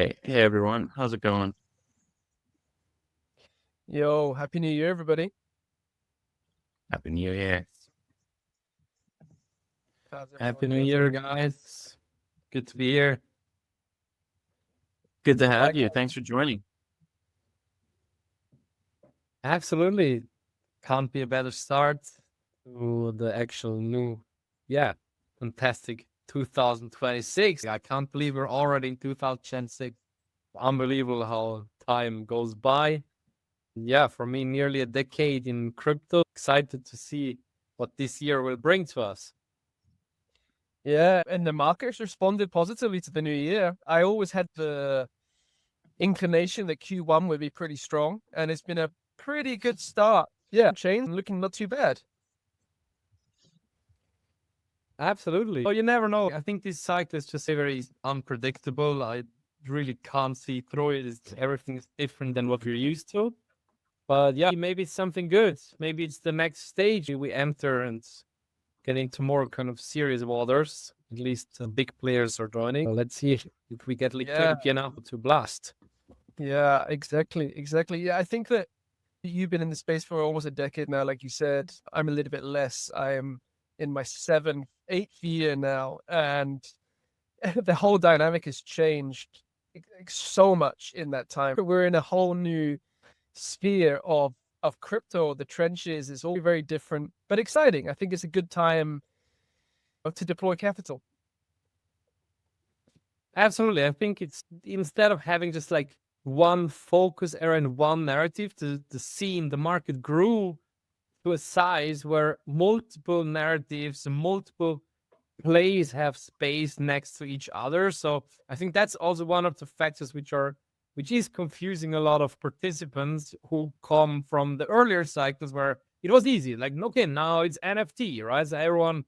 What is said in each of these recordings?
Hey everyone, how's it going? Yo, Happy New Year, everybody. Happy New Year. How's Happy everyone New doing? Year, guys. Good to be here. Good to have you. Likewise. Thanks for joining. Absolutely. Can't be a better start to the actual new, yeah, fantastic 2026. I can't believe we're already in 2026. Unbelievable how time goes by. Yeah, for me, nearly a decade in crypto. Excited to see what this year will bring to us. Yeah, and the markets responded positively to the new year. I always had the inclination that Q1 would be pretty strong, and it's been a pretty good start. Yeah, chain looking not too bad. Absolutely. Oh, you never know. I think this cycle is just very unpredictable. I really can't see through it. Everything is different than what we're used to. But yeah, maybe it's something good. Maybe it's the next stage we enter and get into more kind of serious waters. At least big players are joining. So let's see if we get Yeah, liquidity enough to blast. yeah, exactly. Yeah, I think that you've been in the space for almost a decade now, like you said. I'm a little bit less. I am in my eighth year now, and the whole dynamic has changed so much in that time. We're in a whole new sphere of crypto. The trenches is all very different, but exciting. I think it's a good time to deploy capital. Absolutely. I think it's instead of having just like one focus area and one narrative, the scene, the market grew to a size where multiple narratives and multiple plays have space next to each other. So I think that's also one of the factors which is confusing a lot of participants who come from the earlier cycles where it was easy. Like, okay, now it's NFT, right? So everyone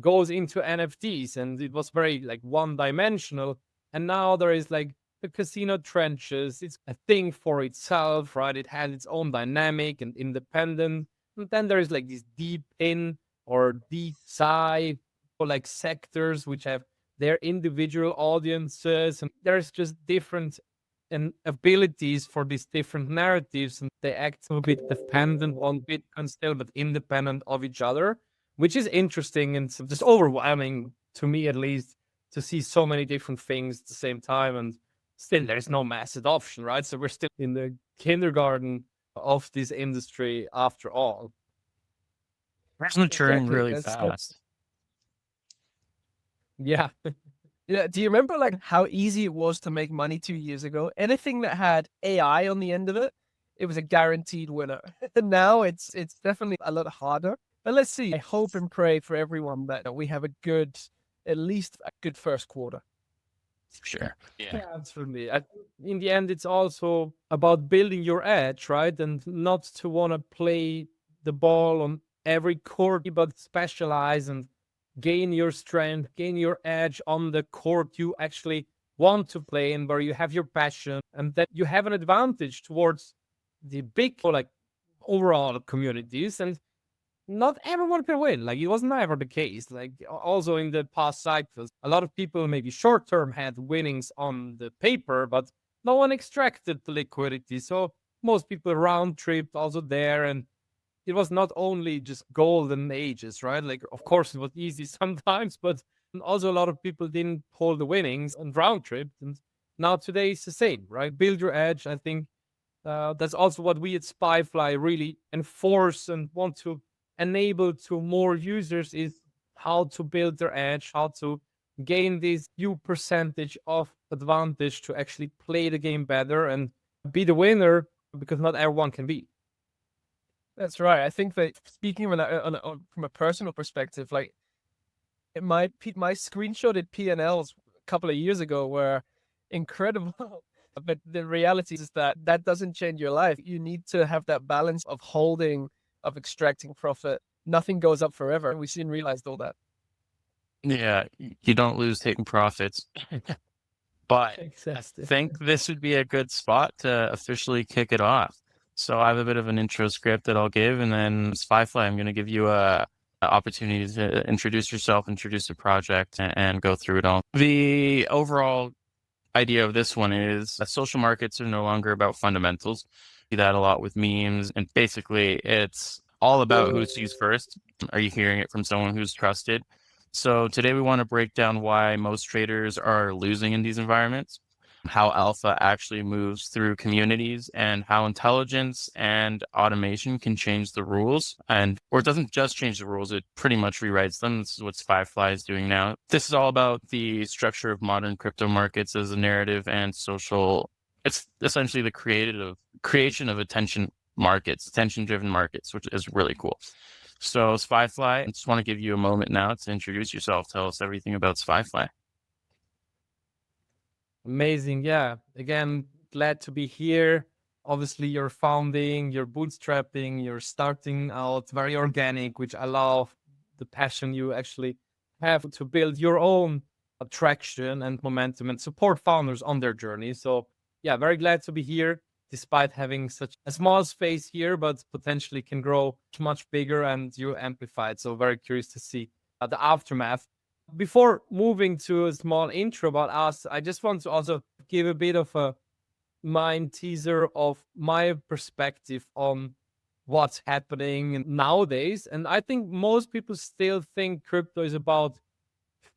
goes into NFTs and it was very like one dimensional. And now there is like the casino trenches. It's a thing for itself, right? It has its own dynamic and independent. And then there is like this deep in or deep sci or like sectors which have their individual audiences. And there's just different and abilities for these different narratives. And they act a bit dependent on Bitcoin still, but independent of each other, which is interesting and just overwhelming to me, at least, to see so many different things at the same time. And still, there's no mass adoption, right? So we're still in the kindergarten of this industry after all. It's maturing Exactly. really That's fast. Yeah. yeah. Do you remember like how easy it was to make money 2 years ago? Anything that had AI on the end of it, it was a guaranteed winner. Now it's definitely a lot harder. But let's see. I hope and pray for everyone that we have at least a good first quarter. Sure. Yeah. Absolutely. In the end, it's also about building your edge, right? And not to want to play the ball on every court, but specialize and gain your strength, gain your edge on the court you actually want to play and where you have your passion, and that you have an advantage towards the big, like overall communities. And not everyone can win. Like it was never the case. Like also in the past cycles, a lot of people maybe short term had winnings on the paper, but no one extracted the liquidity. So most people round tripped also there, and it was not only just golden ages, right? Like of course it was easy sometimes, but also a lot of people didn't hold the winnings and round tripped. And now today is the same, right? Build your edge. I think that's also what we at Spyfly really enforce and want to enable to more users is how to build their edge, how to gain this few percentage of advantage to actually play the game better and be the winner, because not everyone can be. That's right. I think that speaking from a personal perspective, like my screenshotted P&Ls a couple of years ago were incredible. But the reality is that that doesn't change your life. You need to have that balance of holding, of extracting profit. Nothing goes up forever. We soon realized all that. Yeah, you don't lose taking profits. But I Exactly. think this would be a good spot to officially kick it off. So I have a bit of an intro script that I'll give, and then Spyfly, I'm going to give you a opportunity to introduce yourself, introduce the project, and go through it all. The overall idea of this one is that social markets are no longer about fundamentals. See that a lot with memes, and basically it's all about who sees first. Are you hearing it from someone who's trusted? So today we want to break down why most traders are losing in these environments, how alpha actually moves through communities, and how intelligence and automation can change the rules. Or it doesn't just change the rules, it pretty much rewrites them. This is what Spyfly is doing now. This is all about the structure of modern crypto markets as a narrative and social. It's essentially the creation of attention-driven markets, which is really cool. So Spyfly, I just want to give you a moment now to introduce yourself. Tell us everything about Spyfly. Amazing. Yeah. Again, glad to be here. Obviously, you're founding, you're bootstrapping, you're starting out very organic, which I love the passion you actually have to build your own attraction and momentum and support founders on their journey. So, yeah, very glad to be here despite having such a small space here, but potentially can grow much bigger and you amplify it. So, very curious to see the aftermath. Before moving to a small intro about us, I just want to also give a bit of a mind teaser of my perspective on what's happening nowadays. And I think most people still think crypto is about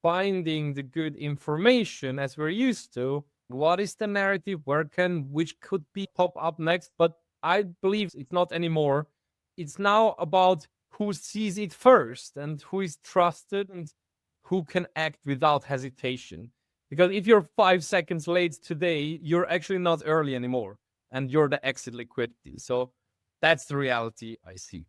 finding the good information as we're used to. What is the narrative? Which could be pop up next? But I believe it's not anymore. It's now about who sees it first and who is trusted and who can act without hesitation. Because if you're 5 seconds late today, you're actually not early anymore and you're the exit liquidity. So that's the reality I see.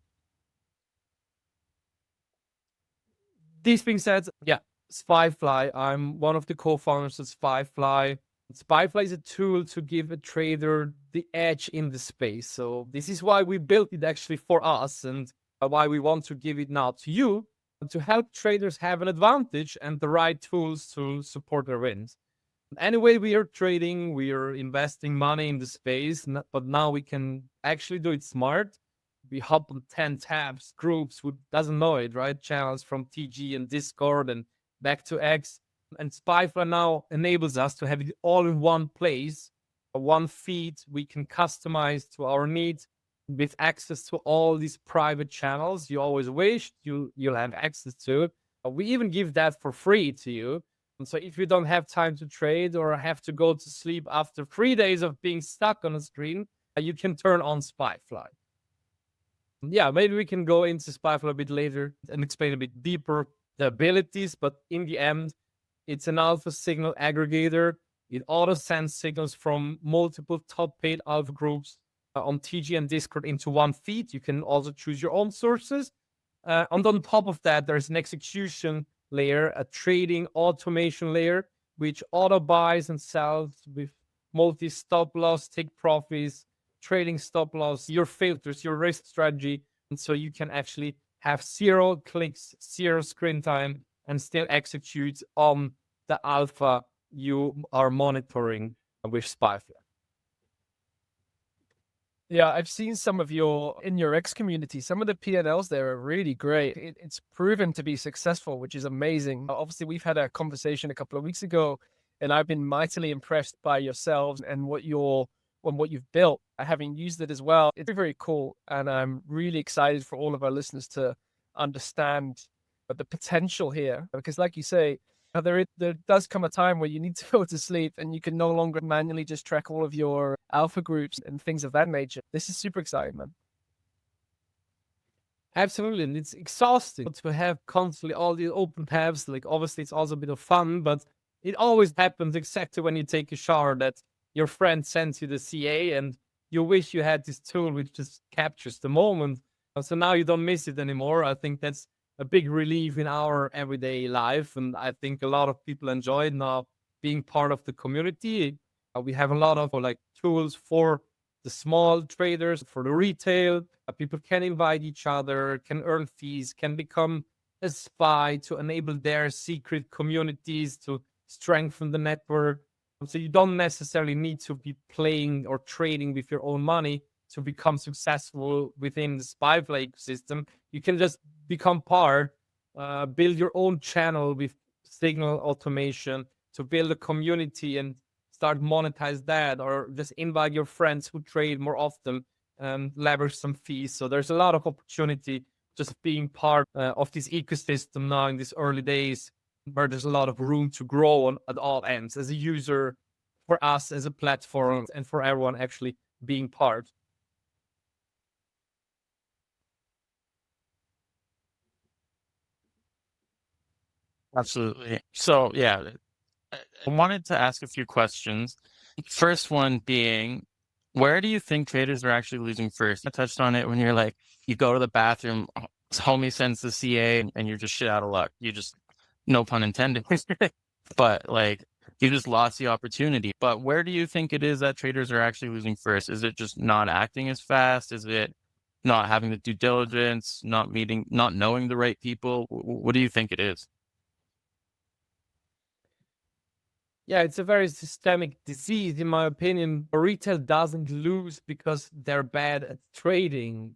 This being said, yeah, Spyfly. I'm one of the co-founders of Spyfly. Spyfly is a tool to give a trader the edge in the space. So this is why we built it actually for us and why we want to give it now to you to help traders have an advantage and the right tools to support their wins. Anyway, we are trading, we are investing money in the space, but now we can actually do it smart. We hop on 10 tabs, groups, who doesn't know it, right? Channels from TG and Discord and back to X. And Spyfly now enables us to have it all in one place, one feed we can customize to our needs with access to all these private channels you always wished you'll have access to. We even give that for free to you. And so if you don't have time to trade or have to go to sleep after 3 days of being stuck on a screen, you can turn on Spyfly. Yeah, maybe we can go into Spyfly a bit later and explain a bit deeper the abilities, but in the end, it's an alpha signal aggregator. It auto sends signals from multiple top paid alpha groups on TG and Discord into one feed. You can also choose your own sources. And on top of that, there's an execution layer, a trading automation layer, which auto buys and sells with multi stop loss, take profits, trading stop loss, your filters, your risk strategy. And so you can actually have 0 clicks, 0 screen time, and still execute on the alpha you are monitoring with Spyfly. Yeah, I've seen some of in your X community, some of the P&Ls there are really great. It's proven to be successful, which is amazing. Obviously, we've had a conversation a couple of weeks ago, and I've been mightily impressed by yourselves and what you've built, having used it as well. It's very, very cool, and I'm really excited for all of our listeners to understand the potential here. Because like you say, there does come a time where you need to go to sleep and you can no longer manually just track all of your alpha groups and things of that nature. This is super exciting, man. Absolutely. And it's exhausting to have constantly all these open tabs. Like, obviously, it's also a bit of fun, but it always happens exactly when you take a shower that your friend sends you the CA and you wish you had this tool which just captures the moment. So now you don't miss it anymore. I think that's a big relief in our everyday life. And I think a lot of people enjoy it now being part of the community. We have a lot of like tools for the small traders, for the retail. People can invite each other, can earn fees, can become a spy to enable their secret communities to strengthen the network. So you don't necessarily need to be playing or trading with your own money to become successful within the Spyfly ecosystem. You can just become part, build your own channel with signal automation to build a community and start monetize that, or just invite your friends who trade more often and leverage some fees. So there's a lot of opportunity just being part of this ecosystem now in these early days, where there's a lot of room to grow on at all ends as a user, for us as a platform, and for everyone actually being part. Absolutely. So yeah, I wanted to ask a few questions. First one being, where do you think traders are actually losing first? I touched on it when you're like, you go to the bathroom, homie sends the CA, and you're just shit out of luck. You just, no pun intended, but like, you just lost the opportunity. But where do you think it is that traders are actually losing first? Is it just not acting as fast? Is it not having the due diligence, not knowing the right people? What do you think it is? Yeah, it's a very systemic disease, in my opinion. Retail doesn't lose because they're bad at trading.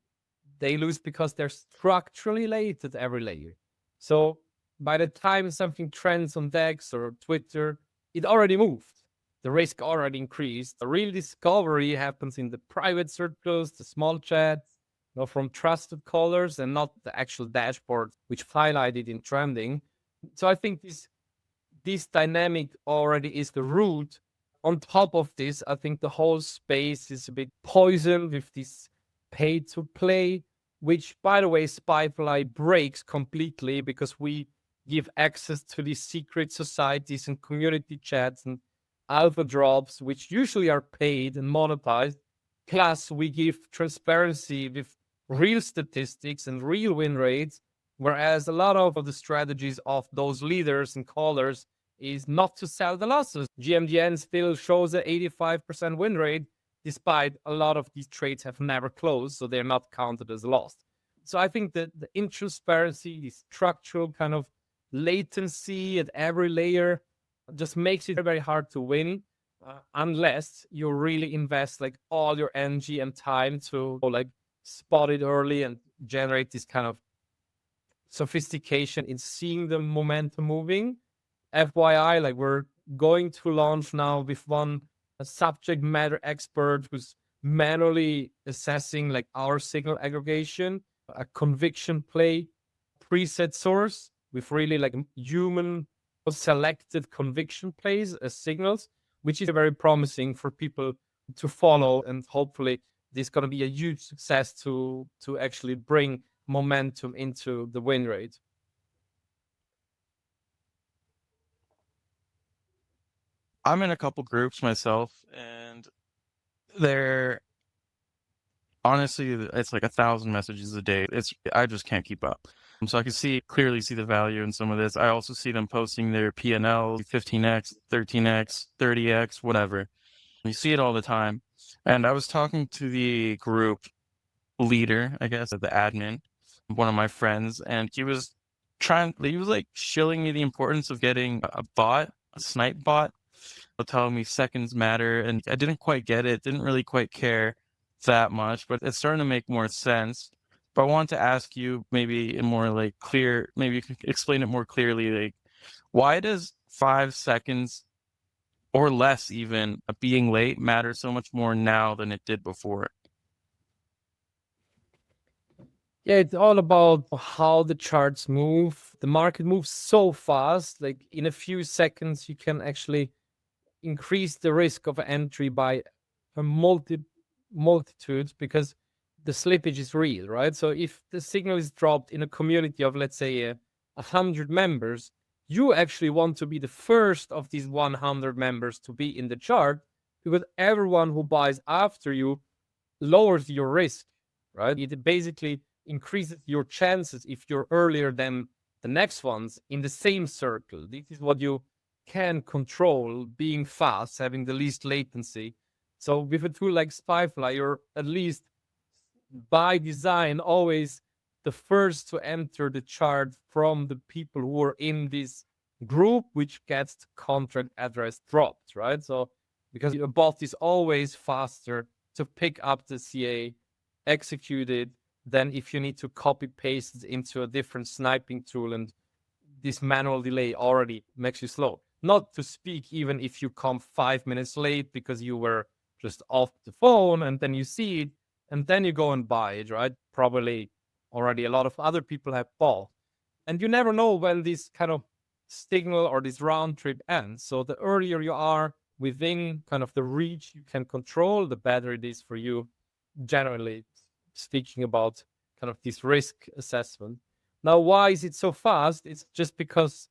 They lose because they're structurally late at every layer. So by the time something trends on Dex or Twitter, it already moved. The risk already increased. The real discovery happens in the private circles, the small chats, from trusted callers, and not the actual dashboard, which highlighted in trending. So I think this dynamic already is the root. On top of this, I think the whole space is a bit poisoned with this pay to play, which, by the way, Spyfly breaks completely, because we give access to these secret societies and community chats and alpha drops, which usually are paid and monetized. Plus, we give transparency with real statistics and real win rates. Whereas a lot of the strategies of those leaders and callers is not to sell the losses. GMDN still shows an 85% win rate, despite a lot of these trades have never closed, so they're not counted as lost. So I think that the intransparency, the structural kind of latency at every layer, just makes it very hard to win, unless you really invest like all your energy and time to like spot it early and generate this kind of sophistication in seeing the momentum moving. FYI, like, we're going to launch now with one subject matter expert who's manually assessing like our signal aggregation, a conviction play preset source with really like human selected conviction plays as signals, which is very promising for people to follow. And hopefully this is going to be a huge success to actually bring momentum into the win rate. I'm in a couple groups myself, and they're honestly, it's like 1,000 messages a day. I just can't keep up. So I can clearly see the value in some of this. I also see them posting their P&L, 15x, 13x, 30x, whatever. You see it all the time. And I was talking to the group leader, I guess, the admin, one of my friends, and he was like shilling me the importance of getting a bot, a snipe bot, telling me seconds matter, and I didn't quite get it, didn't really quite care that much, but it's starting to make more sense. But I want to ask you, maybe in more like clear, maybe you can explain it more clearly, like, why does 5 seconds or less even being late matter so much more now than it did before? Yeah, it's all about how the charts move. The market moves so fast, like in a few seconds, you can actually increase the risk of entry by a multitude, because the slippage is real, right? So if the signal is dropped in a community of, let's say, 100 members, you actually want to be the first of these 100 members to be in the chart, because everyone who buys after you lowers your risk, right? It basically increases your chances if you're earlier than the next ones in the same circle. This is what you can control, being fast, having the least latency. So with a tool like Spyfly, you're at least by design always the first to enter the chart from the people who are in this group, which gets the contract address dropped, right? So because your bot is always faster to pick up the CA, execute it, than if you need to copy paste it into a different sniping tool, and this manual delay already makes you slow. not to speak even if you come 5 minutes late because you were just off the phone and then you see it and then you go and buy it, right? Probably already a lot of other people have bought. And you never know when this kind of signal or this round trip ends. So the earlier you are within kind of the reach you can control, the better it is for you, generally speaking about kind of this risk assessment. Now, why is it so fast? It's just because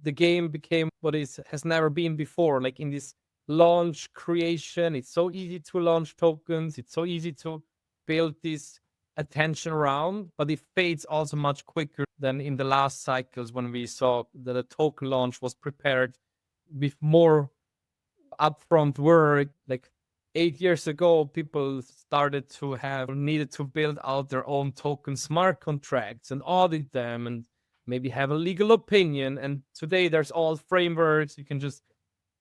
the game became what is has never been before. Like in this launch creation, it's so easy to launch tokens. It's so easy to build this attention around, but it fades also much quicker than in the last cycles when we saw that a token launch was prepared with more upfront work. Like 8 years ago, people started to have needed to build out their own token smart contracts and audit them and maybe have a legal opinion. And today there's all frameworks. You can just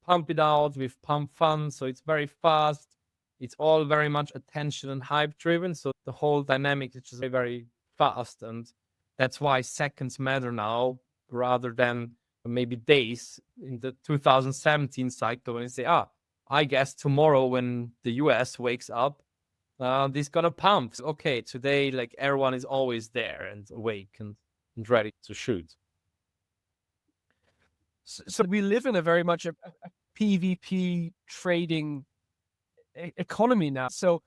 pump it out with pump funds. So it's very fast. It's all very much attention and hype driven. So the whole dynamic is just very, very fast. And that's why seconds matter now rather than maybe days in the 2017 cycle when you say, I guess tomorrow when the US wakes up, this gonna pump. Okay, today like everyone is always there and awake and ready to shoot. So we live in a very much a PvP trading economy now. So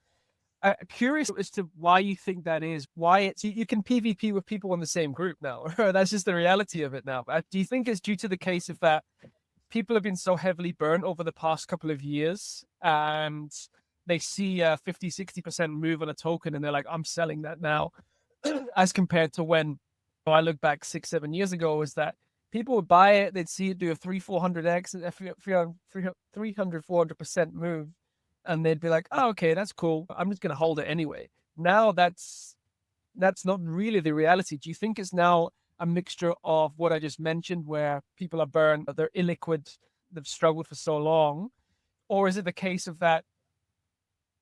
curious as to why you think that is. Why it's you can PvP with people in the same group now. That's just the reality of it now. Do you think it's due to the case of that people have been so heavily burnt over the past couple of years and they see a 50-60% move on a token and they're like, I'm selling that now, as compared to when I look back 6-7 years ago, is that people would buy it, they'd see it do a 300-400x, 300-400% move, and they'd be like, oh, okay, that's cool. I'm just going to hold it anyway. Now that's not really the reality. Do you think it's now a mixture of what I just mentioned, where people are burned, they're illiquid, they've struggled for so long? Or is it the case of that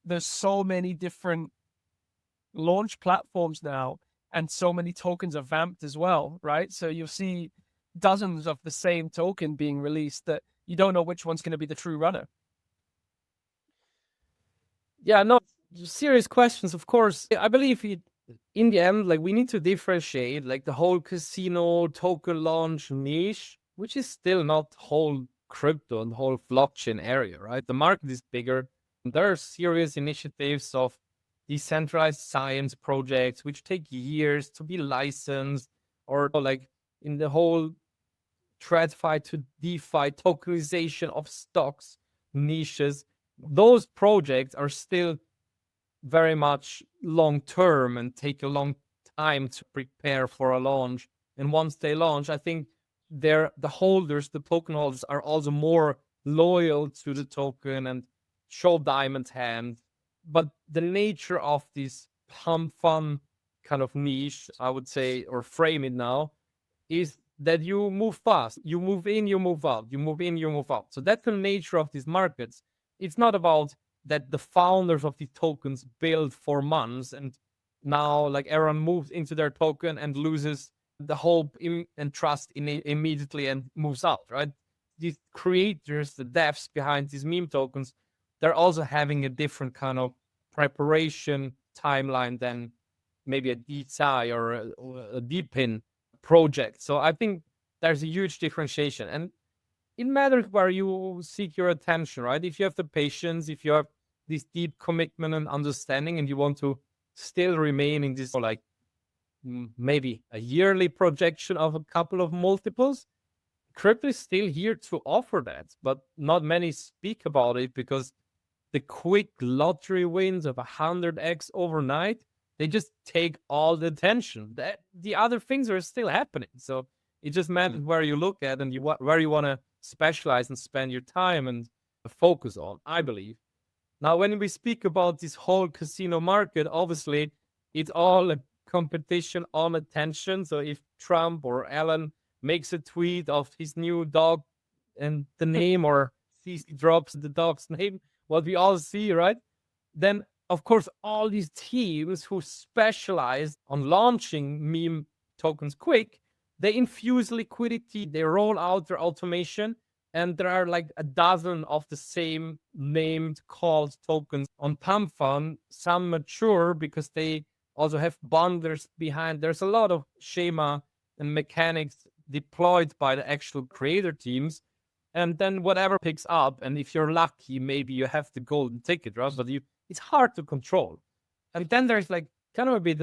there's so many different launch platforms now and so many tokens are vamped as well, right? So you'll see dozens of the same token being released that you don't know which one's going to be the true runner. Yeah, no, serious questions, of course. I believe in the end, like we need to differentiate like the whole casino token launch niche, which is still not whole crypto and whole blockchain area, right? The market is bigger. There are serious initiatives of decentralized science projects which take years to be licensed, or like in the whole TradFi to DeFi tokenization of stocks niches. Those projects are still very much long term and take a long time to prepare for a launch. And once they launch, I think the holders, the token holders, are also more loyal to the token and show diamond hand. But the nature of this pump fun kind of niche, I would say, or frame it now, is that you move fast. You move in, you move out. You move in, you move out. So that's the nature of these markets. It's not about that the founders of the tokens build for months and now like everyone moves into their token and loses the hope and trust in it immediately and moves out, right? These creators, the devs behind these meme tokens, they're also having a different kind of preparation timeline than maybe a DeFi or a DePin project. So I think there's a huge differentiation, and it matters where you seek your attention, right? If you have the patience, if you have this deep commitment and understanding, and you want to still remain in this, like maybe a yearly projection of a couple of multiples, crypto is still here to offer that. But not many speak about it because the quick lottery wins of 100x overnight, they just take all the attention. The other things are still happening. So it just matters where you look at and where you want to specialize and spend your time and focus on, I believe. Now, when we speak about this whole casino market, obviously, it's all a competition on attention. So if Trump or Elon makes a tweet of his new dog and the name, or he drops the dog's name, what we all see, right? Then, of course, all these teams who specialize on launching meme tokens quick, they infuse liquidity, they roll out their automation, And there are like a dozen of the same named called tokens on PumpFun. Some mature because they also have bundlers behind. There's a lot of schema and mechanics deployed by the actual creator teams. And then whatever picks up, and if you're lucky, maybe you have the golden ticket, right? But it's hard to control. And then there's like kind of a bit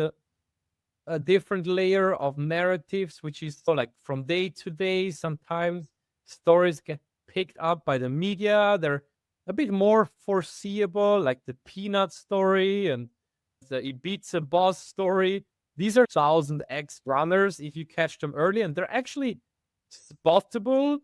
a different layer of narratives, which is so like from day to day. Sometimes stories get picked up by the media. They're a bit more foreseeable, like the Peanut story and the Ibiza boss story. These are 1000x runners if you catch them early, and they're actually spottable.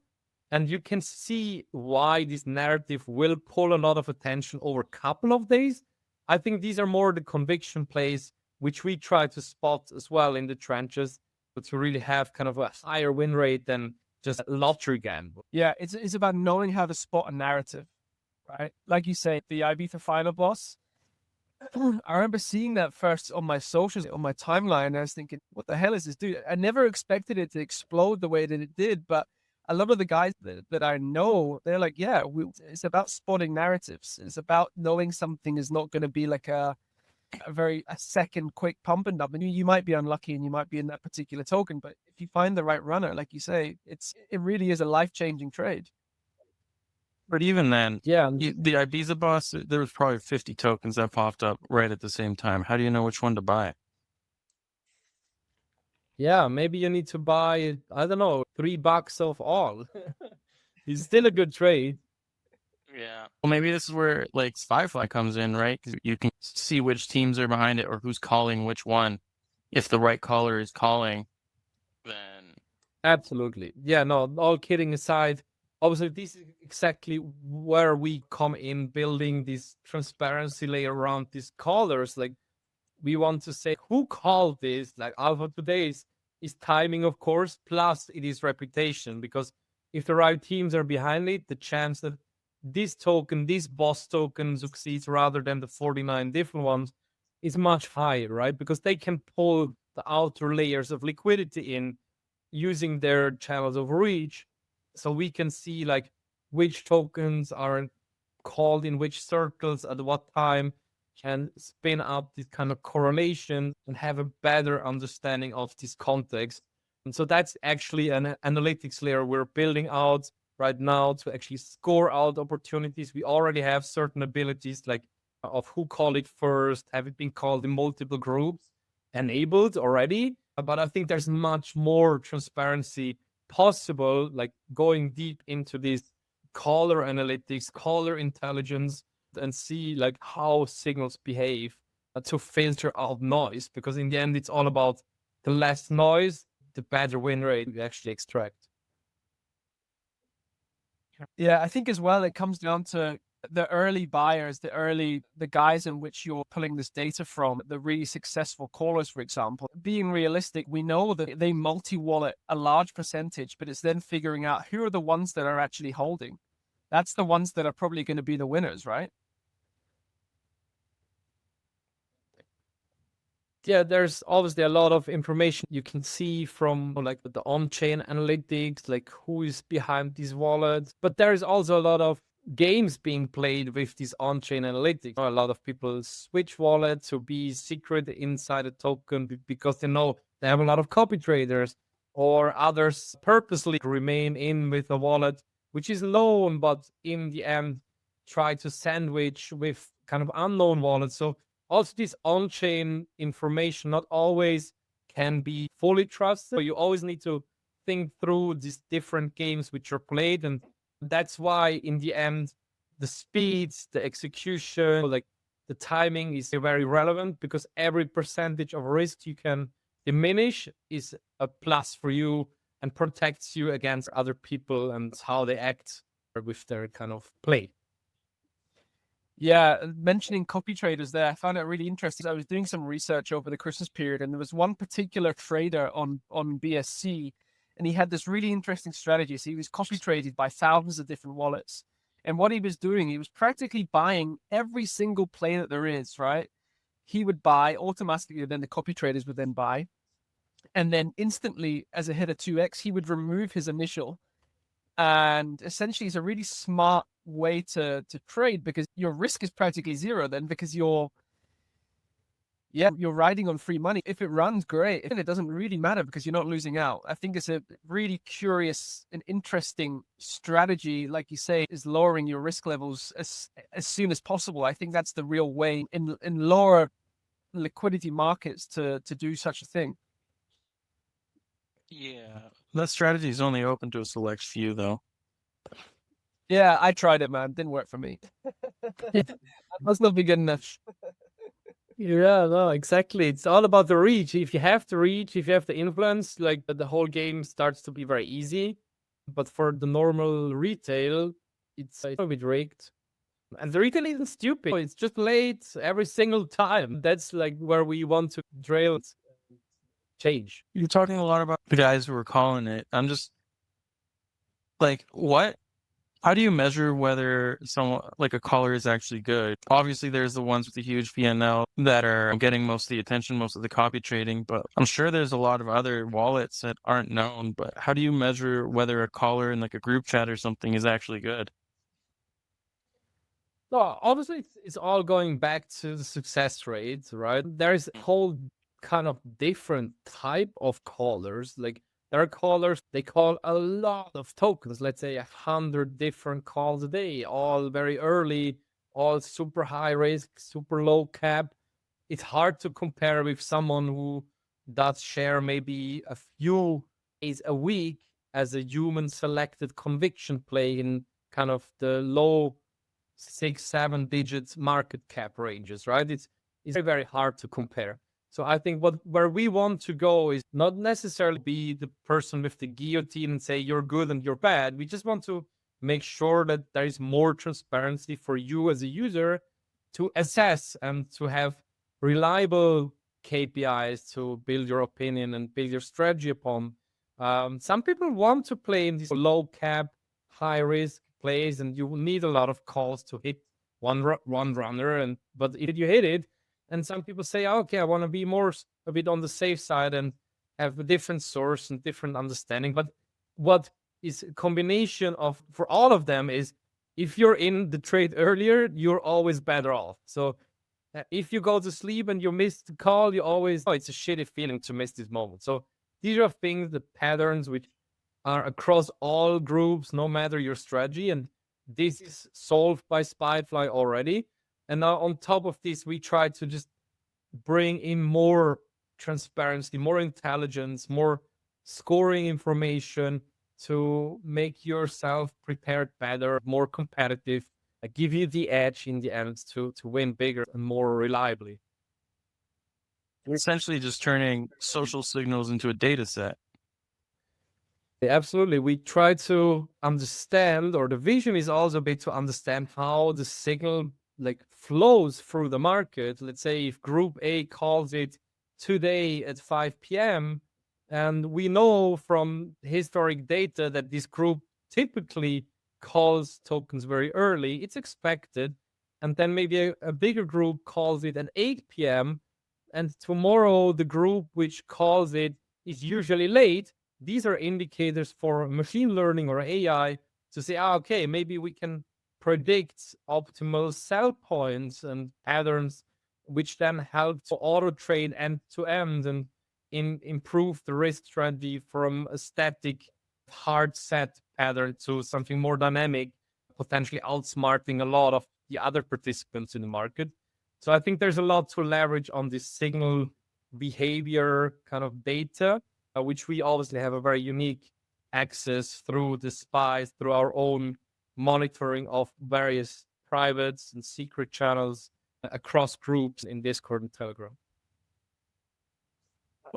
And you can see why this narrative will pull a lot of attention over a couple of days. I think these are more the conviction plays, which we try to spot as well in the trenches, but to really have kind of a higher win rate than just a lottery gamble. Yeah, it's about knowing how to spot a narrative, right? Like you say, the Ibiza final boss. I remember seeing that first on my socials, on my timeline, and I was thinking, what the hell is this dude? I never expected it to explode the way that it did, but a lot of the guys that I know, they're like, yeah, it's about spotting narratives. It's about knowing something is not going to be like a second quick pump and dump. And you might be unlucky and you might be in that particular token, but if you find the right runner, like you say, it really is a life-changing trade. But even then, Yeah, the Ibiza boss, there was probably 50 tokens that popped up right at the same time. How do you know which one to buy? yeah, maybe you need to buy, I don't know, $3 of all. It's still a good trade. Yeah. Well, maybe this is where like Spyfly comes in, right? Because you can see which teams are behind it or who's calling which one. If the right caller is calling, then Absolutely. Yeah, no, all kidding aside, obviously, this is exactly where we come in building this transparency layer around these callers. Like, we want to say who called this. Like, Alpha today is timing, of course, plus it is reputation. Because if the right teams are behind it, the chance that this token, this boss token succeeds rather than the 49 different ones is much higher, right? Because they can pull the outer layers of liquidity in using their channels of reach, so we can see like which tokens are called in which circles at what time, can spin up this kind of correlation and have a better understanding of this context. And so that's actually an analytics layer we're building out right now to actually score out opportunities. We already have certain abilities like of who called it first, have it been called in multiple groups, enabled already. But I think there's much more transparency possible, like going deep into this caller analytics, caller intelligence, and see like how signals behave to filter out noise. Because in the end, it's all about the less noise, the better win rate we actually extract. Yeah, I think as well, it comes down to the early buyers, the guys in which you're pulling this data from, the really successful callers, for example. Being realistic, we know that they multi-wallet a large percentage, but it's then figuring out who are the ones that are actually holding. That's the ones that are probably going to be the winners, right? Yeah, there's obviously a lot of information you can see from like the on-chain analytics, like who is behind these wallets. But there is also a lot of games being played with these on-chain analytics. A lot of people switch wallets to be secret inside a token because they know they have a lot of copy traders, or others purposely remain in with a wallet which is known, but in the end try to sandwich with kind of unknown wallets. So also this on-chain information not always can be fully trusted. So you always need to think through these different games which are played. And that's why in the end, the speeds, the execution, like the timing is very relevant, because every percentage of risk you can diminish is a plus for you and protects you against other people and how they act with their kind of play. Yeah, mentioning copy traders there, I found it really interesting. I was doing some research over the Christmas period, and there was one particular trader on BSC, and he had this really interesting strategy. So he was copy traded by thousands of different wallets. And what he was doing, he was practically buying every single play that there is, right? He would buy automatically, then the copy traders would then buy. And then instantly, as a hit of 2x, he would remove his initial. And essentially, it's a really smart way to trade because your risk is practically zero then, because you're riding on free money. If it runs, great. If it doesn't really matter because you're not losing out. I think it's a really curious and interesting strategy. Like you say, is lowering your risk levels as soon as possible. I think that's the real way in lower liquidity markets to do such a thing. Yeah, that strategy is only open to a select few, though. Yeah, I tried it, man. Didn't work for me. That must not be good enough. Yeah, no, exactly. It's all about the reach. If you have the reach, if you have the influence, like the whole game starts to be very easy. But for the normal retail, it's a bit rigged. And the retail isn't stupid. It's just late every single time. That's like where we want to drill change. You're talking a lot about the guys who are calling it. I'm just like, what? How do you measure whether someone like a caller is actually good? Obviously, there's the ones with the huge PNL that are getting most of the attention, most of the copy trading, but I'm sure there's a lot of other wallets that aren't known. But how do you measure whether a caller in like a group chat or something is actually good? No, obviously it's all going back to the success rate, right? There's a whole kind of different type of callers. Like there are callers, they call a lot of tokens, let's say 100 different calls a day, all very early, all super high risk, super low cap. It's hard to compare with someone who does share maybe a few days a week as a human selected conviction play in kind of the low 6, 7 digits market cap ranges, right? It's very, very hard to compare. So I think where we want to go is not necessarily be the person with the guillotine and say you're good and you're bad. We just want to make sure that there is more transparency for you as a user to assess and to have reliable KPIs to build your opinion and build your strategy upon. Some people want to play in this low cap, high risk plays, and you will need a lot of calls to hit one runner. And but if you hit it, and some people say, okay, I want to be more a bit on the safe side and have a different source and different understanding. But what is a combination of for all of them is if you're in the trade earlier, you're always better off. So if you go to sleep and you miss the call, you always it's a shitty feeling to miss this moment. So these are things, the patterns which are across all groups, no matter your strategy. And this is solved by Spyfly already. And now on top of this, we try to just bring in more transparency, more intelligence, more scoring information to make yourself prepared better, more competitive, give you the edge in the end to win bigger and more reliably. You're essentially just turning social signals into a data set. Absolutely. We try to understand, or the vision is also a bit to understand how the signal like flows through the market. Let's say if group A calls it today at 5 p.m. and we know from historic data that this group typically calls tokens very early, it's expected. And then maybe a bigger group calls it at 8 p.m. and tomorrow the group which calls it is usually late. These are indicators for machine learning or AI to say, okay, maybe we can predict optimal sell points and patterns, which then help to auto trade end to end and improve the risk strategy from a static, hard set pattern to something more dynamic, potentially outsmarting a lot of the other participants in the market. So I think there's a lot to leverage on this signal behavior kind of data, which we obviously have a very unique access through the spies, through our own monitoring of various privates and secret channels across groups in Discord and Telegram.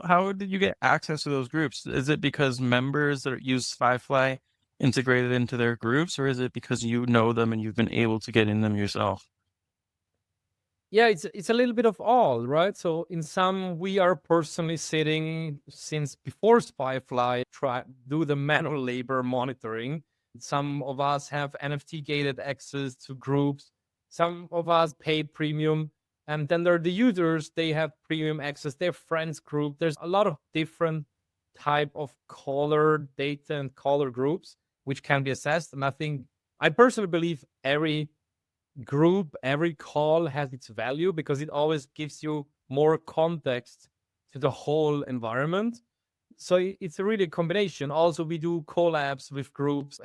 How did you get access to those groups? Is it because members that use Spyfly integrated into their groups, or is it because you know them and you've been able to get in them yourself? Yeah, it's a little bit of all, right? So in some, we are personally sitting since before Spyfly, do the manual labor monitoring. Some of us have NFT gated access to groups. Some of us pay premium. And then there are the users, they have premium access, their friends group. There's a lot of different type of caller data and caller groups, which can be assessed. And I personally believe every group, every call has its value because it always gives you more context to the whole environment. So it's a really combination. Also, we do collabs with groups,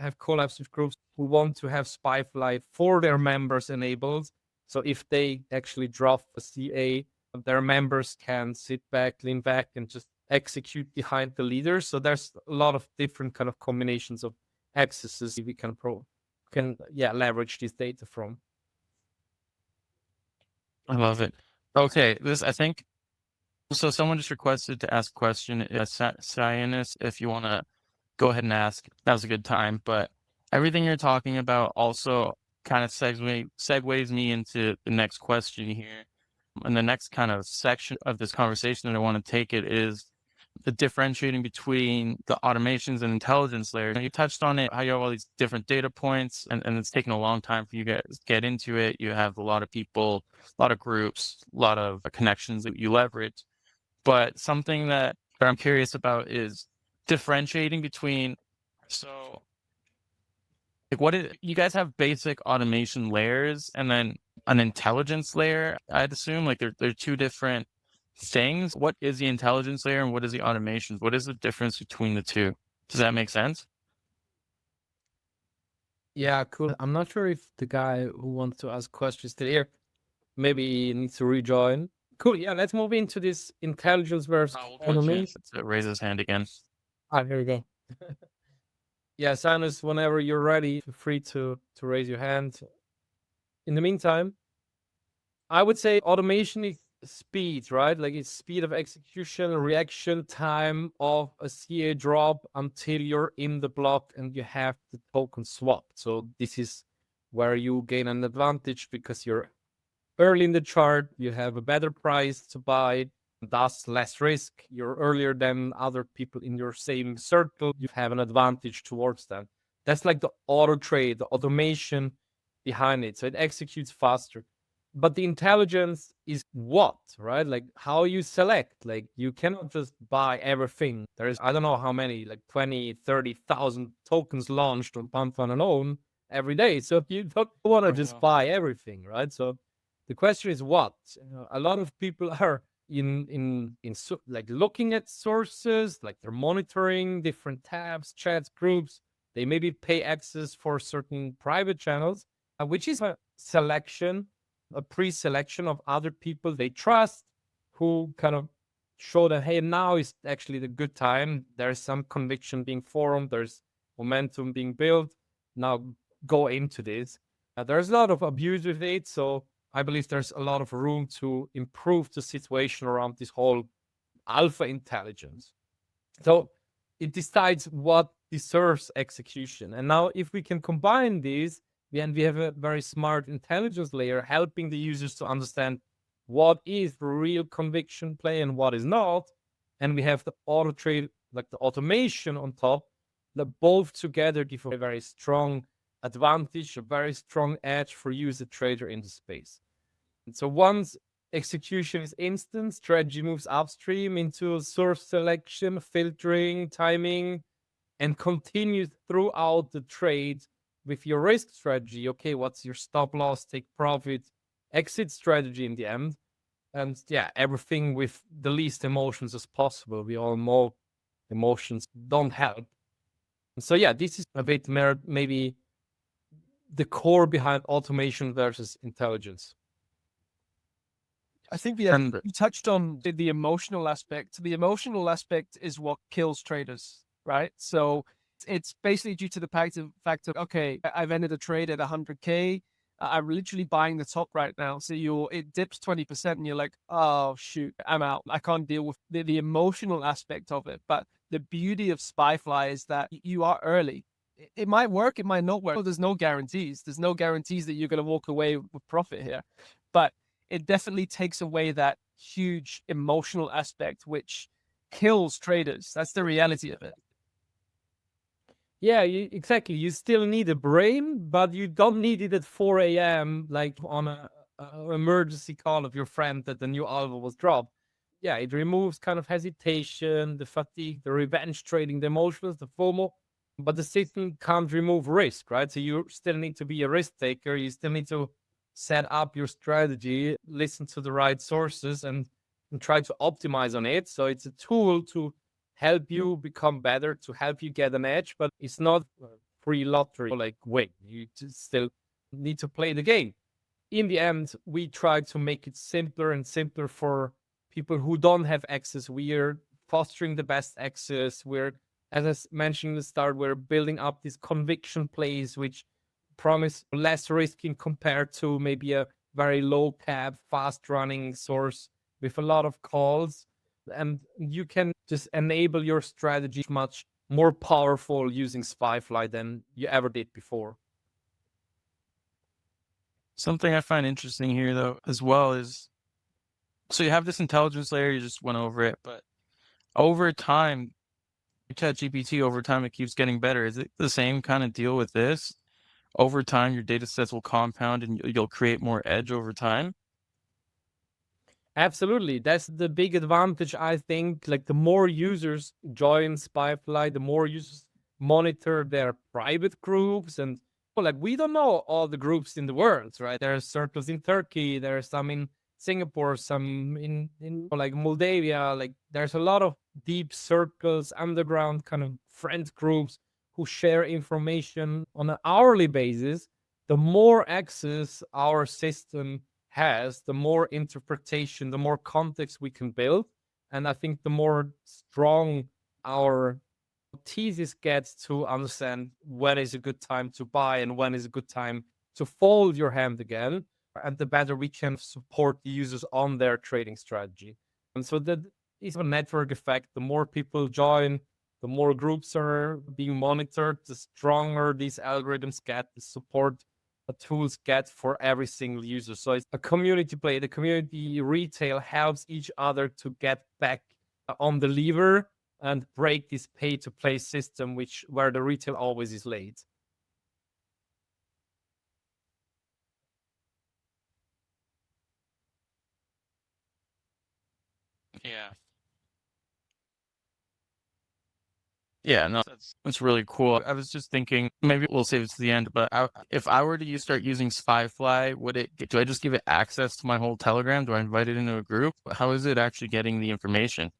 who want to have SpyFly for their members enabled. So if they actually drop a CA, their members can sit back, lean back, and just execute behind the leaders. So there's a lot of different kind of combinations of accesses we can leverage this data from. I love it. Okay, I think. So someone just requested to ask a question. Cyanus, if you want to go ahead and ask, that was a good time. But everything you're talking about also kind of segues me into the next question here. And the next kind of section of this conversation that I want to take it is the differentiating between the automations and intelligence layers. And you touched on it, how you have all these different data points, and it's taken a long time for you guys to get into it. You have a lot of people, a lot of groups, a lot of connections that you leverage. But something that I'm curious about is differentiating between, so like you guys have basic automation layers and then an intelligence layer, I'd assume. Like they're two different things. What is the intelligence layer and what is the automation? What is the difference between the two? Does that make sense? Yeah, cool. I'm not sure if the guy who wants to ask questions still here. Maybe he needs to rejoin. Cool. Yeah, let's move into this intelligence versus automation. Raise his hand again. Here we go. Yeah, Sinus, whenever you're ready, feel free to raise your hand. In the meantime, I would say automation is speed, right? Like it's speed of execution, reaction time of a CA drop until you're in the block and you have the token swapped. So this is where you gain an advantage because you're early in the chart, you have a better price to buy, thus less risk. You're earlier than other people in your same circle. You have an advantage towards them. That's like the auto trade, the automation behind it. So it executes faster. But the intelligence is what, right? Like how you select. Like you cannot just buy everything. There's, I don't know how many, like 20, 30,000 tokens launched on Pantheon alone every day. So you don't want to just buy everything, right? So the question is what? A lot of people are like looking at sources, like they're monitoring different tabs, chats, groups. They maybe pay access for certain private channels, which is a selection, a pre-selection of other people they trust, who kind of show that, hey, now is actually the good time. There's some conviction being formed. There's momentum being built. Now go into this. There's a lot of abuse with it. So I believe there's a lot of room to improve the situation around this whole alpha intelligence. So it decides what deserves execution. And now if we can combine these, and we have a very smart intelligence layer helping the users to understand what is real conviction play and what is not. And we have the auto trade, like the automation on top, that both together give a very strong advantage, a very strong edge for you as a trader in the space. And so once execution is instant, strategy moves upstream into source selection, filtering, timing, and continues throughout the trade with your risk strategy. Okay, what's your stop loss, take profit, exit strategy in the end? And yeah, everything with the least emotions as possible. We all know emotions don't help. So yeah, this is a bit more maybe the core behind automation versus intelligence. I think you touched on the emotional aspect. The emotional aspect is what kills traders, right? So it's basically due to the fact of okay, I've ended a trade at 100K. I'm literally buying the top right now. So it dips 20% and you're like, oh shoot, I'm out. I can't deal with the emotional aspect of it. But the beauty of SpyFly is that you are early. It might work, it might not work. There's no guarantees. There's no guarantees that you're going to walk away with profit here. But it definitely takes away that huge emotional aspect, which kills traders. That's the reality of it. Yeah, exactly. You still need a brain, but you don't need it at 4 a.m. like on a emergency call of your friend that the new alpha was dropped. Yeah, it removes kind of hesitation, the fatigue, the revenge trading, the emotions, the FOMO. but the system can't remove risk, right? So you still need to be a risk taker. You still need to set up your strategy, listen to the right sources, and try to optimize on it. So it's a tool to help you become better, to help you get an edge, but it's not a free lottery like win. You just still need to play the game. In the end, we try to make it simpler and simpler for people who don't have access. We are fostering the best access. We're, as mentioned in the start, we're building up these conviction plays, which promise less risking compared to maybe a very low cap, fast running source with a lot of calls. And you can just enable your strategy much more powerful using Spyfly than you ever did before. Something I find interesting here, though, as well is so you have this intelligence layer, you just went over it, but over time, ChatGPT, over time, it keeps getting better. Is it the same kind of deal with this? Over time, your data sets will compound and you'll create more edge over time. Absolutely. That's the big advantage, I think. Like the more users join Spyfly, the more users monitor their private groups. And well, like we don't know all the groups in the world, right? There are circles in Turkey, there are some in Singapore, some in like Moldavia. Like there's a lot of deep circles, underground kind of friend groups who share information on an hourly basis. The more access our system has, the more interpretation, the more context we can build. And I think the more strong our thesis gets to understand when is a good time to buy and when is a good time to fold your hand again, and the better we can support the users on their trading strategy. And so that is a network effect. The more people join, the more groups are being monitored, the stronger these algorithms get, the support tools get for every single user. So it's a community play. The community retail helps each other to get back on the lever and break this pay to play system, where the retail always is late. Yeah. Yeah, no, that's really cool. I was just thinking maybe we'll save it to the end, but if I were to start using Spyfly, do I just give it access to my whole Telegram? Do I invite it into a group? How is it actually getting the information?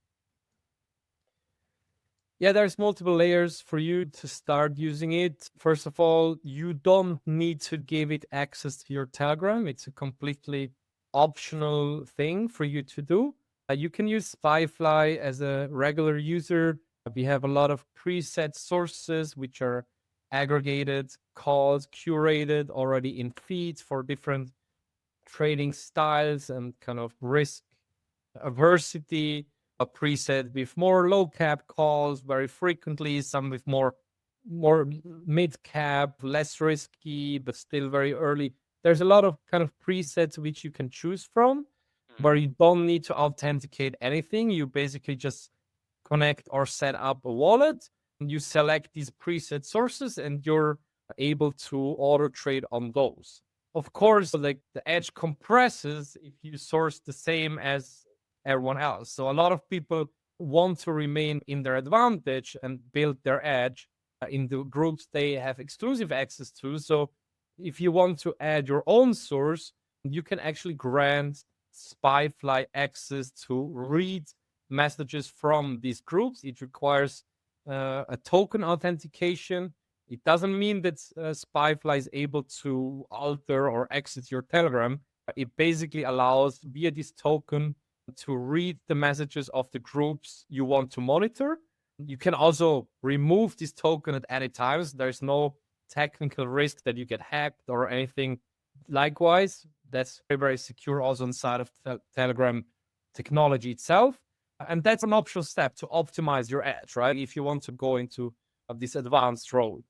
Yeah, there's multiple layers for you to start using it. First of all, you don't need to give it access to your Telegram. It's a completely optional thing for you to do. You can use Spyfly as a regular user. We have a lot of preset sources which are aggregated, calls, curated already in feeds for different trading styles and kind of risk aversity. A preset with more low cap calls very frequently, some with more mid cap, less risky, but still very early. There's a lot of kind of presets which you can choose from, where you don't need to authenticate anything. You basically just connect or set up a wallet, and you select these preset sources, and you're able to auto trade on those. Of course, like the edge compresses if you source the same as everyone else. So a lot of people want to remain in their advantage and build their edge in the groups they have exclusive access to. So if you want to add your own source, you can actually grant Spyfly access to read messages from these groups. It requires a token authentication. It doesn't mean that Spyfly is able to alter or exit your Telegram. It basically allows via this token to read the messages of the groups you want to monitor. You can also remove this token at any time. So there's no technical risk that you get hacked or anything. Likewise, that's very, very secure also inside of Telegram technology itself. And that's an optional step to optimize your edge, right? If you want to go into this advanced role.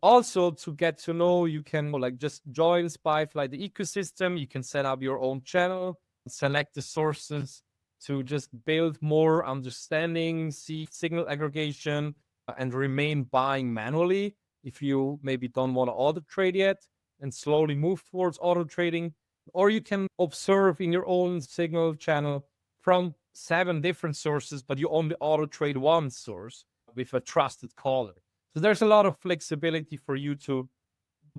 Also, to get to know, you can like just join Spyfly, the ecosystem. You can set up your own channel, select the sources to just build more understanding, see signal aggregation, and remain buying manually if you maybe don't want to auto trade yet, and slowly move towards auto trading. Or you can observe in your own signal channel from 7 different sources, but you only auto trade one source with a trusted caller. So there's a lot of flexibility for you to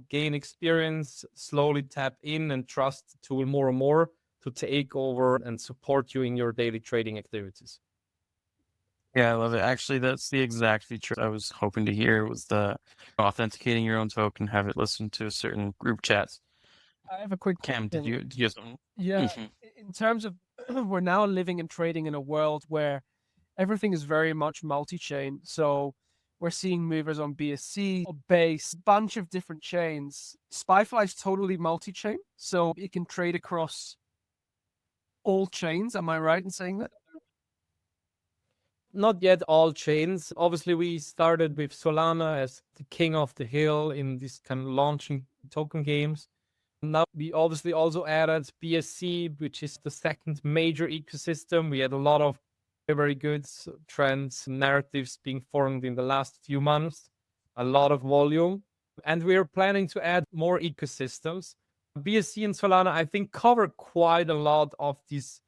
gain experience, slowly tap in and trust the tool more and more to take over and support you in your daily trading activities. Yeah, I love it. Actually, that's the exact feature I was hoping to hear was the authenticating your own token, have it listen to certain group chats. I have a quick Cam, did question. you have something? Yeah, Mhm. in terms of we're now living and trading in a world where everything is very much multi-chain. So we're seeing movers on BSC, or Base, bunch of different chains. Spyfly is totally multi-chain, so it can trade across all chains. Am I right in saying that? Not yet all chains. Obviously, we started with Solana as the king of the hill in these kind of launching token games. Now we obviously also added BSC, which is the second major ecosystem. We had a lot of very good trends, narratives being formed in the last few months, a lot of volume. And we're planning to add more ecosystems. BSC and Solana, I think, cover quite a lot of these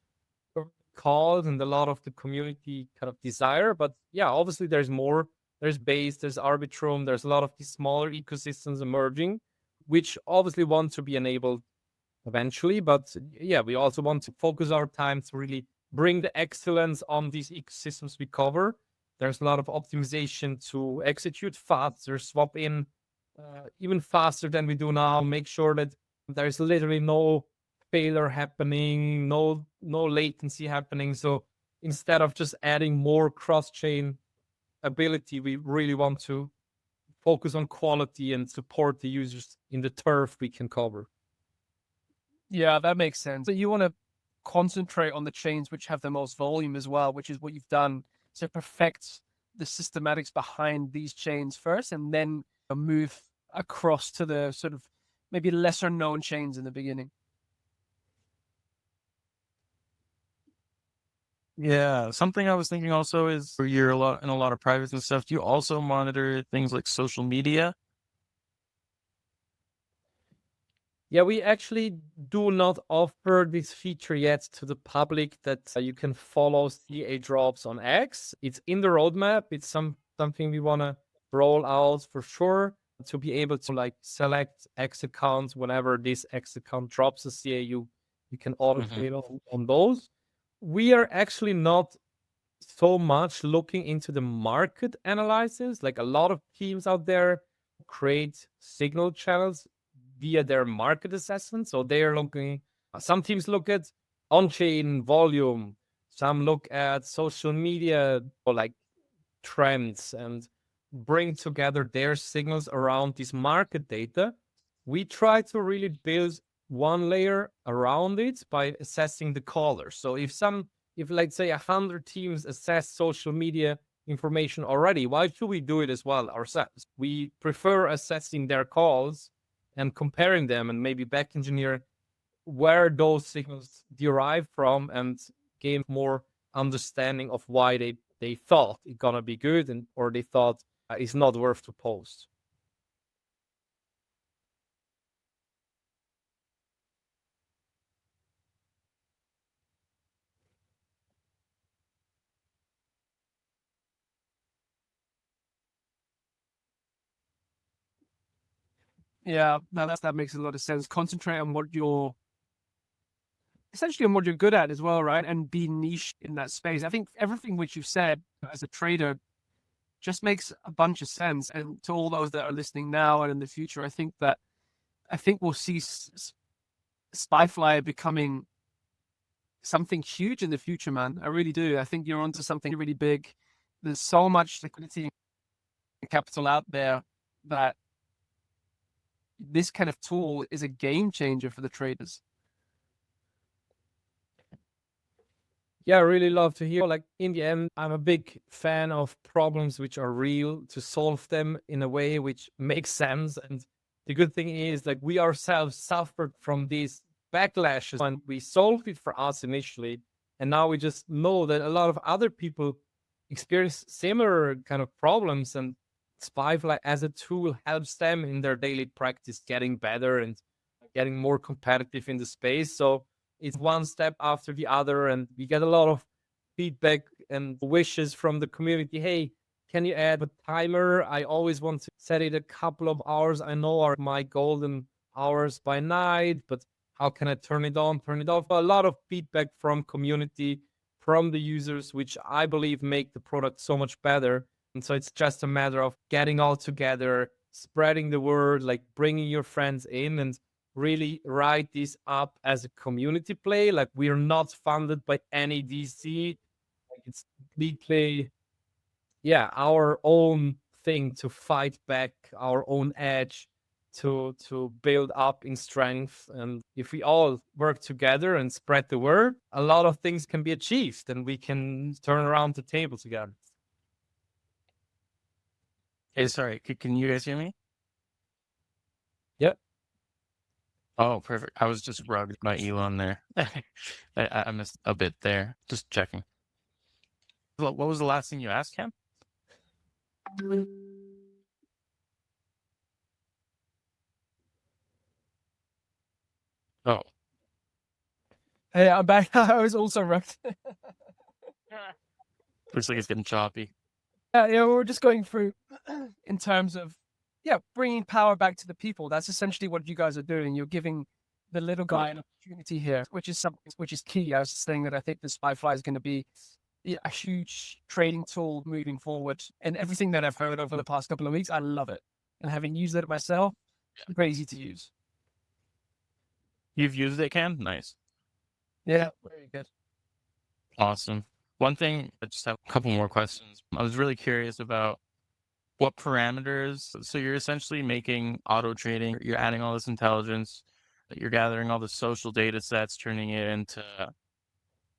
calls and a lot of the community kind of desire. But yeah, obviously there's more. There's Base, there's Arbitrum, there's a lot of these smaller ecosystems emerging, which obviously want to be enabled eventually. But yeah, we also want to focus our time to really bring the excellence on these ecosystems we cover. There's a lot of optimization to execute faster, swap in even faster than we do now, make sure that there's literally no failure happening, no latency happening. So instead of just adding more cross-chain ability, we really want to focus on quality and support the users in the turf we can cover. Yeah, that makes sense. So you want to concentrate on the chains which have the most volume as well, which is what you've done to perfect the systematics behind these chains first, and then move across to the sort of maybe lesser known chains in the beginning. Yeah, something I was thinking also is you're in a lot of privates and stuff. Do you also monitor things like social media? Yeah, we actually do not offer this feature yet to the public that you can follow CA drops on X. It's in the roadmap. It's something we want to roll out for sure to be able to like select X accounts whenever this X account drops a CA. You can auto trade on those. We are actually not so much looking into the market analysis. Like a lot of teams out there create signal channels via their market assessment. So they are looking, some teams look at on chain volume, some look at social media or like trends and bring together their signals around this market data. We try to really build one layer around it by assessing the callers. So if let's say 100 teams assess social media information already, why should we do it as well ourselves? We prefer assessing their calls and comparing them and maybe back engineer where those signals derive from and gain more understanding of why they thought it's gonna be good and or they thought it's not worth to post. Yeah, that makes a lot of sense. Concentrate on what you're essentially on what you're good at as well, right? And be niche in that space. I think everything which you've said as a trader just makes a bunch of sense. And to all those that are listening now and in the future, I think we'll see Spyfly becoming something huge in the future, man. I really do. I think you're onto something really big. There's so much liquidity and capital out there that this kind of tool is a game changer for the traders. Yeah, I really love to hear. Like in the end, I'm a big fan of problems which are real to solve them in a way which makes sense. And the good thing is like we ourselves suffered from these backlashes and we solved it for us initially. And now we just know that a lot of other people experience similar kind of problems and Spyfly as a tool helps them in their daily practice getting better and getting more competitive in the space. So it's one step after the other, and we get a lot of feedback and wishes from the community. Hey, Can you add a timer? I always want to set it a couple of hours. I know are my golden hours by night, but how can I turn it on, turn it off? A lot of feedback from community, from the users, which I believe make the product so much better. And so it's just a matter of getting all together, spreading the word, like bringing your friends in and really write this up as a community play. Like we are not funded by any DC. Like it's completely, yeah, our own thing to fight back, our own edge to build up in strength. And if we all work together and spread the word, a lot of things can be achieved and we can turn around the table together. Hey, sorry, can you guys hear me? Yeah. Oh, perfect. I was just rugged by Elon there. I missed a bit there. Just checking. What was the last thing you asked, Cam? Oh, Hey, I'm back. I was also wrecked. looks like it's getting choppy. Yeah, we're just going through in terms of, yeah, bringing power back to the people. That's essentially what you guys are doing. You're giving the little guy an opportunity here, which is something which is key. I was saying that I think the SpyFly is going to be a huge trading tool moving forward. And everything that I've heard over the past couple of weeks, I love it. And having used it myself, very easy to use. You've used it, Cam? Nice. Yeah, very good. Awesome. One thing, I just have a couple more questions. I was really curious about what parameters. So you're essentially making auto trading, you're adding all this intelligence, you're gathering all the social data sets, turning it into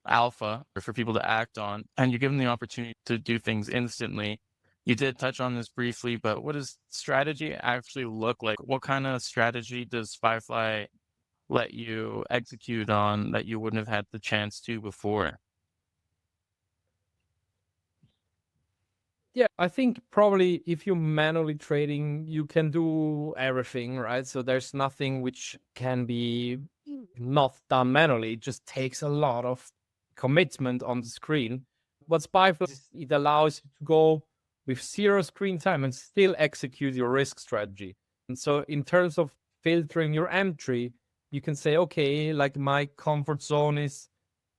alpha for people to act on, and you're given the opportunity to do things instantly. You did touch on this briefly, but what does strategy actually look like? What kind of strategy does Firefly let you execute on that you wouldn't have had the chance to before? Yeah, I think probably if you're manually trading, you can do everything, right? So there's nothing which can be not done manually. It just takes a lot of commitment on the screen. What Spyfly is, it allows you to go with zero screen time and still execute your risk strategy. And so in terms of filtering your entry, you can say, okay, like my comfort zone is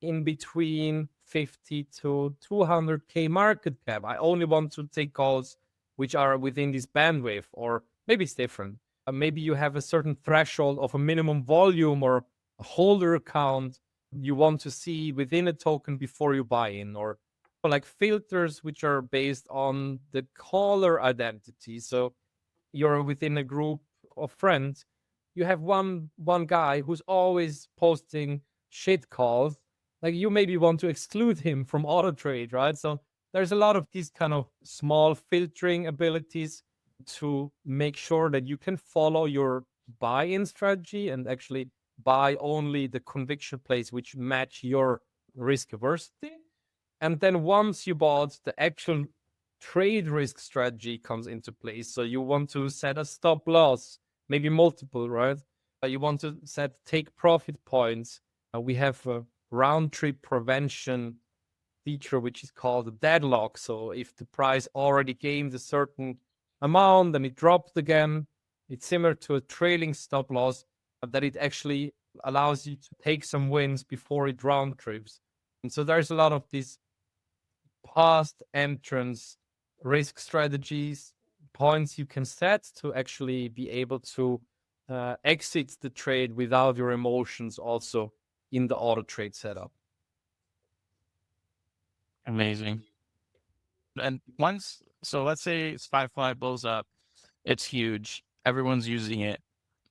in between 50 to 200K market cap. I only want to take calls which are within this bandwidth, or maybe it's different. Maybe you have a certain threshold of a minimum volume or a holder account you want to see within a token before you buy in, or like filters which are based on the caller identity. So you're within a group of friends, you have one guy who's always posting shit calls. Like you maybe want to exclude him from auto trade, right? So there's a lot of these kind of small filtering abilities to make sure that you can follow your buy-in strategy and actually buy only the conviction plays which match your risk aversity. And then once you bought, the actual trade risk strategy comes into place. So you want to set a stop loss, maybe multiple, right? You want to set take profit points. We have a round trip prevention feature, which is called a deadlock. So if the price already gained a certain amount and it dropped again, it's similar to a trailing stop loss, that it actually allows you to take some wins before it round trips. And so there's a lot of these past entrance risk strategies, points you can set to actually be able to exit the trade without your emotions also in the auto trade setup. Amazing. And so let's say Spyfly blows up, it's huge, everyone's using it.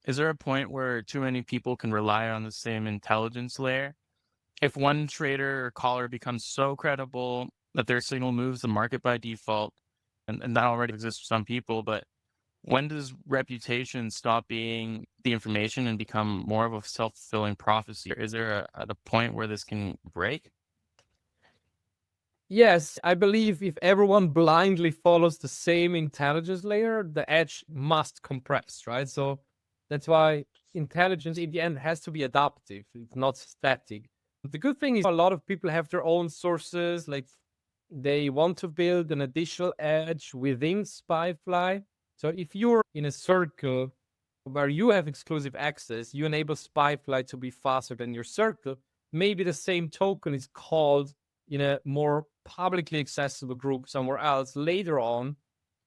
Is there a point where too many people can rely on the same intelligence layer? If one trader or caller becomes so credible that their signal moves the market by default, and that already exists for some people, but when does reputation stop being the information and become more of a self-fulfilling prophecy? Is there a point where this can break? Yes, I believe if everyone blindly follows the same intelligence layer, the edge must compress, right? So that's why intelligence in the end has to be adaptive. It's not static. The good thing is a lot of people have their own sources. Like they want to build an additional edge within Spyfly. So if you're in a circle where you have exclusive access, you enable Spyfly to be faster than your circle. Maybe the same token is called in a more publicly accessible group somewhere else later on.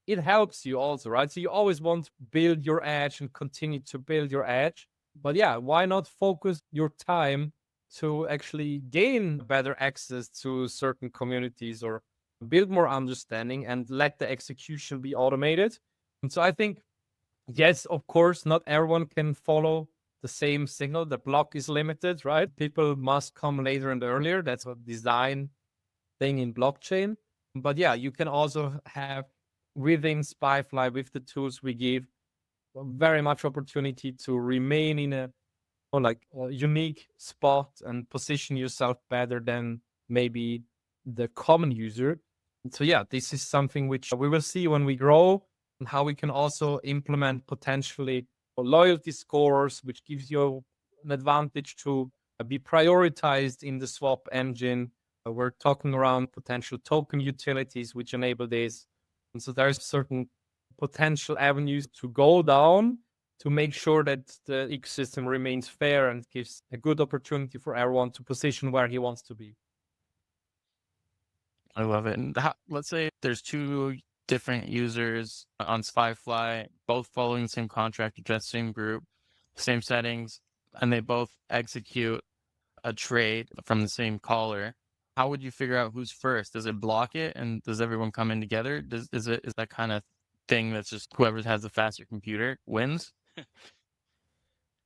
It helps you also, right? So you always want to build your edge and continue to build your edge. But yeah, why not focus your time to actually gain better access to certain communities or build more understanding and let the execution be automated? And so I think, yes, of course, not everyone can follow the same signal. The block is limited, right? People must come later and earlier. That's a design thing in blockchain. But yeah, you can also have within Spyfly with the tools we give very much opportunity to remain in a unique spot and position yourself better than maybe the common user. So yeah, this is something which we will see when we grow and how we can also implement potentially loyalty scores, which gives you an advantage to be prioritized in the swap engine. We're talking around potential token utilities which enable this. And so there's certain potential avenues to go down to make sure that the ecosystem remains fair and gives a good opportunity for everyone to position where he wants to be. I love it. And let's say there's two different users on Spyfly, both following the same contract, address, same group, same settings, and they both execute a trade from the same caller. How would you figure out who's first? Does it block it, and does everyone come in together? Is that kind of thing that's just whoever has the faster computer wins?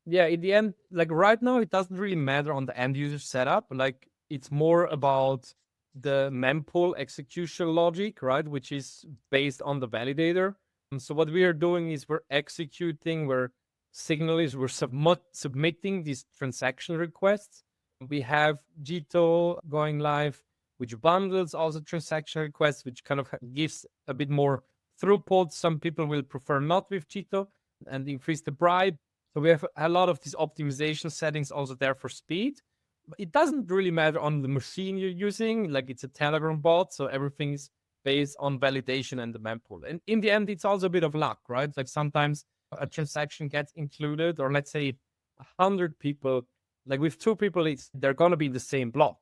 Yeah, in the end, like right now, it doesn't really matter on the end user setup. Like it's more about the mempool execution logic, right? Which is based on the validator. And so what we are doing is we're executing, we're submitting these transaction requests. We have Jito going live, which bundles also transaction requests, which kind of gives a bit more throughput. Some people will prefer not with Jito and increase the bribe. So we have a lot of these optimization settings also there for speed. But it doesn't really matter on the machine you're using, like it's a Telegram bot, so everything's based on validation and the mempool. And in the end, it's also a bit of luck, right? Like sometimes a transaction gets included, or let's say 100 people, like with two people, they're going to be in the same block.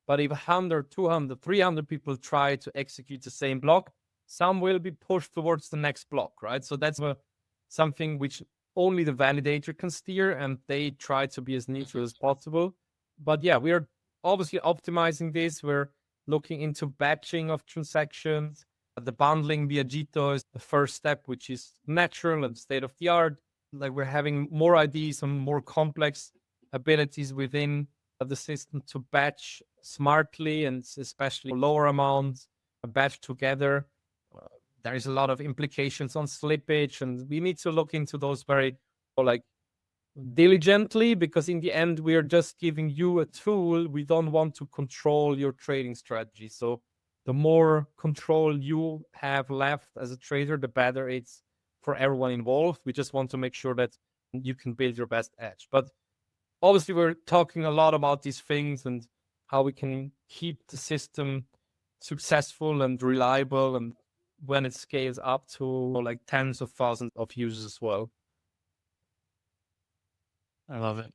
But if 100, 200, 300 people try to execute the same block, some will be pushed towards the next block, right? So that's something which only the validator can steer, and they try to be as neutral as possible. But yeah, we are obviously optimizing this. We're looking into batching of transactions. The bundling via Jito is the first step, which is natural and state of the art. Like we're having more ideas and more complex abilities within the system to batch smartly and especially lower amounts batch together. There is a lot of implications on slippage, and we need to look into those very like diligently, because in the end we are just giving you a tool. We don't want to control your trading strategy. So the more control you have left as a trader, the better it's for everyone involved. We just want to make sure that you can build your best edge. But obviously we're talking a lot about these things and how we can keep the system successful and reliable, and when it scales up to like tens of thousands of users as well. I love it.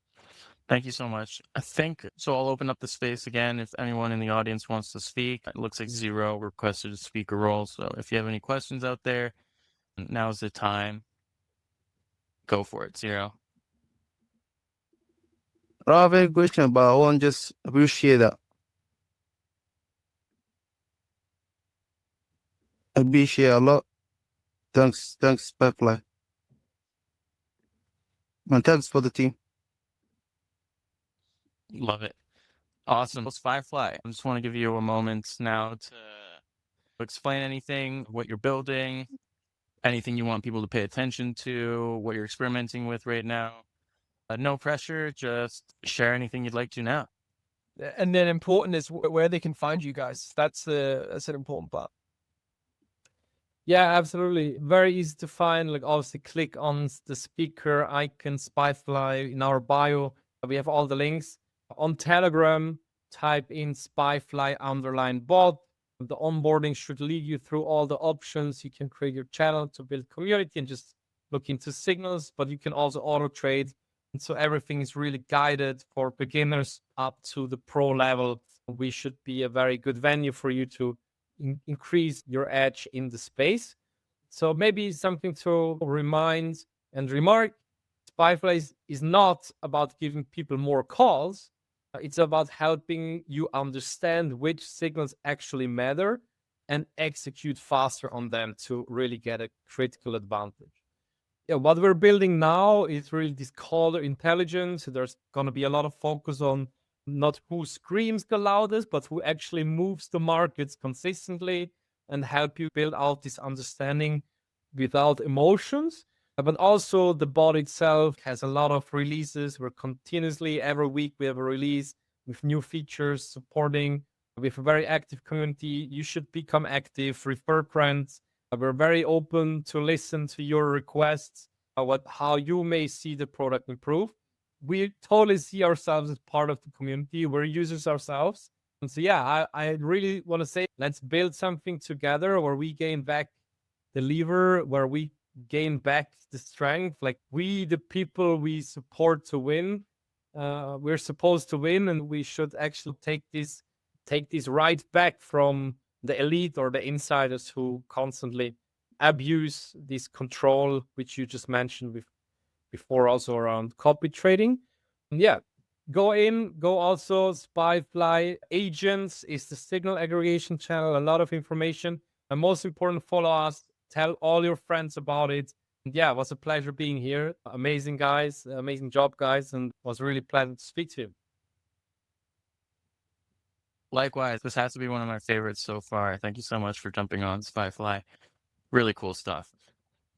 Thank you so much. I think so. I'll open up the space again if anyone in the audience wants to speak. It looks like 0 requested to speak a role. So if you have any questions out there, now's the time. Go for it, 0. I have a question, but I want just appreciate that. I appreciate a lot. Thanks, Spyfly. And thanks for the team. Love it. Awesome. It's Firefly. I just want to give you a moment now to explain anything, what you're building, anything you want people to pay attention to, what you're experimenting with right now. No pressure, just share anything you'd like to now. And then important is where they can find you guys. That's an important part. Yeah, absolutely. Very easy to find. Like obviously click on the speaker icon, Spyfly in our bio. We have all the links. On Telegram, type in Spyfly_bot. The onboarding should lead you through all the options. You can create your channel to build community and just look into signals, but you can also auto trade. And so everything is really guided for beginners up to the pro level. We should be a very good venue for you to increase your edge in the space. So maybe something to remind and remark, Spyfly is not about giving people more calls. It's about helping you understand which signals actually matter and execute faster on them to really get a critical advantage. Yeah, what we're building now is really this caller intelligence. There's going to be a lot of focus on not who screams the loudest, but who actually moves the markets consistently and help you build out this understanding without emotions. But also the bot itself has a lot of releases. We're continuously, every week, we have a release with new features supporting. We have a very active community. You should become active, refer friends. We're very open to listen to your requests, how you may see the product improve. We totally see ourselves as part of the community. We're users ourselves. And so, yeah, I really want to say, let's build something together where we gain back the lever, where we gain back the strength. Like we, the people we support to win, we're supposed to win, and we should actually take this right back from the elite or the insiders who constantly abuse this control, which you just mentioned before, also around copy trading. And yeah, go also Spyfly Agents is the signal aggregation channel, a lot of information. And most important, follow us, tell all your friends about it. And yeah, it was a pleasure being here. Amazing guys, amazing job, guys, and was really pleasant to speak to you. Likewise, this has to be one of my favorites so far. Thank you so much for jumping on Spyfly. Really cool stuff.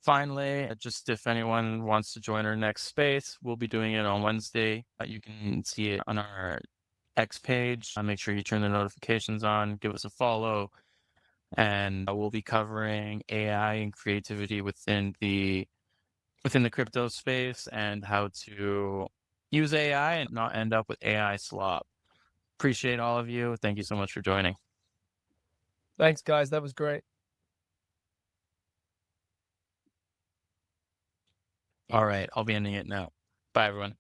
Finally, just if anyone wants to join our next space, we'll be doing it on Wednesday. You can see it on our X page. Make sure you turn the notifications on, give us a follow, and we'll be covering AI and creativity within the crypto space and how to use AI and not end up with AI slop. Appreciate all of you. Thank you so much for joining. Thanks, guys. That was great. All right, I'll be ending it now. Bye, everyone.